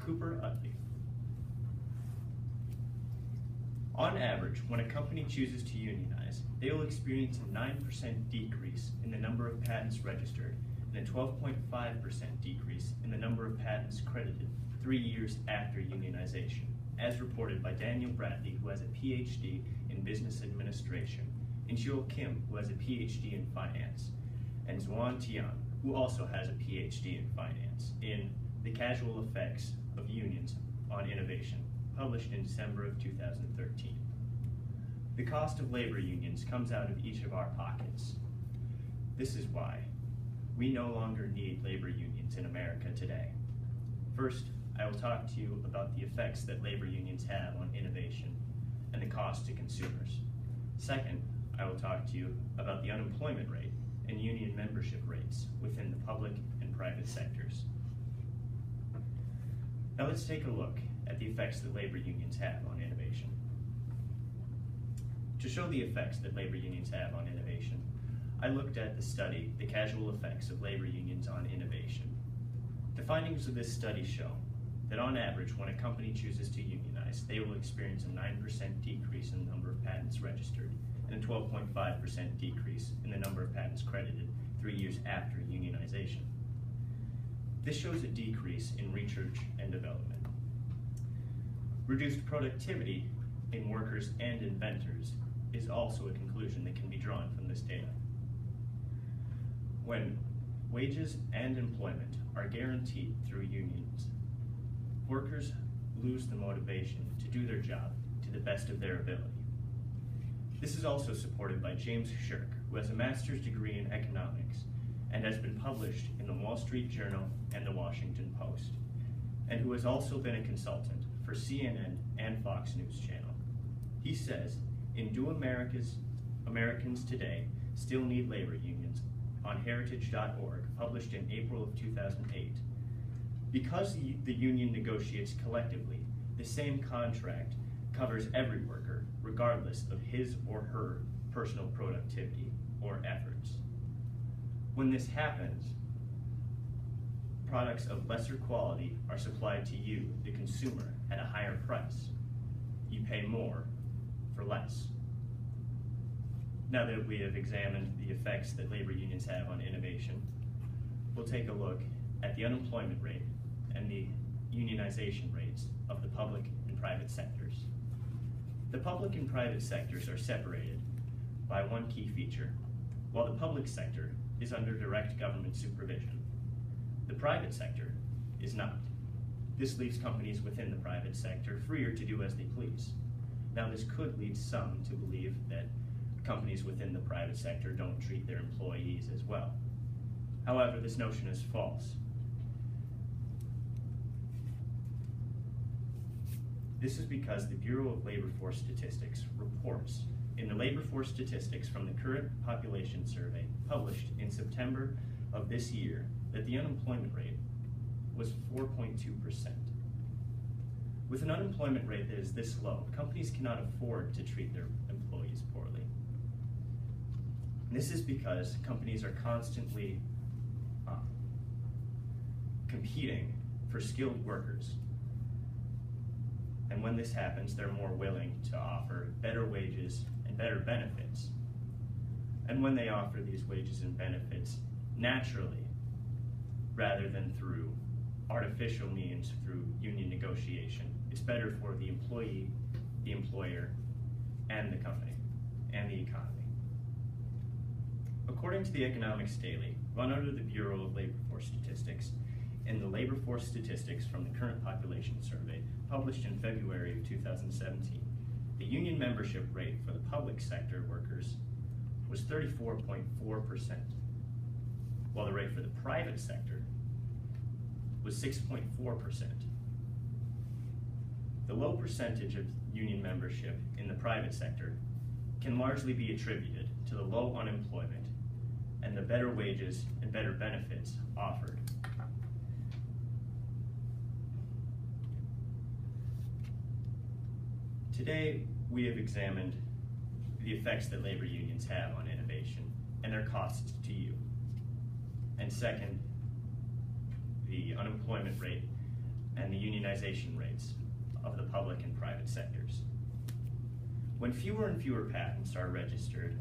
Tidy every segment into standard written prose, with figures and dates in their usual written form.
Utley. On average, when a company chooses to unionize, they will experience a 9% decrease in the number of patents registered and a 12.5% decrease in the number of patents credited 3 years after unionization, as reported by Daniel Bradley, who has a PhD in Business Administration, and Jill Kim, who has a PhD in Finance, and Xuan Tian, who also has a PhD in Finance, in The Causal Effects of Unions on Innovation, published in December of 2013. The cost of labor unions comes out of each of our pockets. This is why we no longer need labor unions in America today. First, I will talk to you about the effects that labor unions have on innovation and the cost to consumers. Second, I will talk to you about the unemployment rate and union membership rates within the public and private sectors. Now let's take a look at the effects that labor unions have on innovation. To show the effects that labor unions have on innovation, I looked at the study, The Causal Effects of Labor Unions on Innovation. The findings of this study show that on average, when a company chooses to unionize, they will experience a 9% decrease in the number of patents registered and a 12.5% decrease in the number of patents credited 3 years after unionization. This shows a decrease in research and development. Reduced productivity in workers and inventors is also a conclusion that can be drawn from this data. When wages and employment are guaranteed through unions, workers lose the motivation to do their job to the best of their ability. This is also supported by James Shirk, who has a master's degree in economics and has been published in the Wall Street Journal and the Washington Post, and who has also been a consultant for CNN and Fox News Channel. He says, "Do Americans today still need labor unions?" on heritage.org, published in April of 2008. Because the union negotiates collectively, the same contract covers every worker, regardless of his or her personal productivity or efforts. When this happens, products of lesser quality are supplied to you, the consumer, at a higher price. You pay more for less. Now that we have examined the effects that labor unions have on innovation, we'll take a look at the unemployment rate and the unionization rates of the public and private sectors. The public and private sectors are separated by one key feature. While the public sector is under direct government supervision, the private sector is not. This leaves companies within the private sector freer to do as they please. Now, this could lead some to believe that companies within the private sector don't treat their employees as well. However, this notion is false. This is because the Bureau of Labor Force Statistics reports in the labor force statistics from the current population survey published in September of this year that the unemployment rate was 4.2%. With an unemployment rate that is this low, companies cannot afford to treat their employees poorly. This is because companies are constantly competing for skilled workers. And when this happens, they're more willing to offer better wages and better benefits. And when they offer these wages and benefits naturally, rather than through artificial means, through union negotiation, it's better for the employee, the employer, and the company, and the economy. According to the Economics Daily, run under the Bureau of Labor Force Statistics, and the labor force statistics from the current population survey, published in February of 2017, the union membership rate for the public sector workers was 34.4%, while the rate for the private sector was 6.4%. The low percentage of union membership in the private sector can largely be attributed to the low unemployment and the better wages and better benefits offered. Today, we have examined the effects that labor unions have on innovation and their costs to you. And second, the unemployment rate and the unionization rates of the public and private sectors. When fewer and fewer patents are registered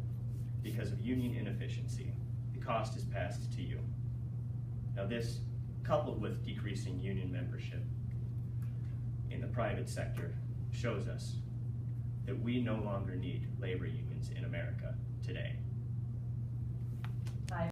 because of union inefficiency, the cost is passed to you. Now this, coupled with decreasing union membership in the private sector, shows us that we no longer need labor unions in America today.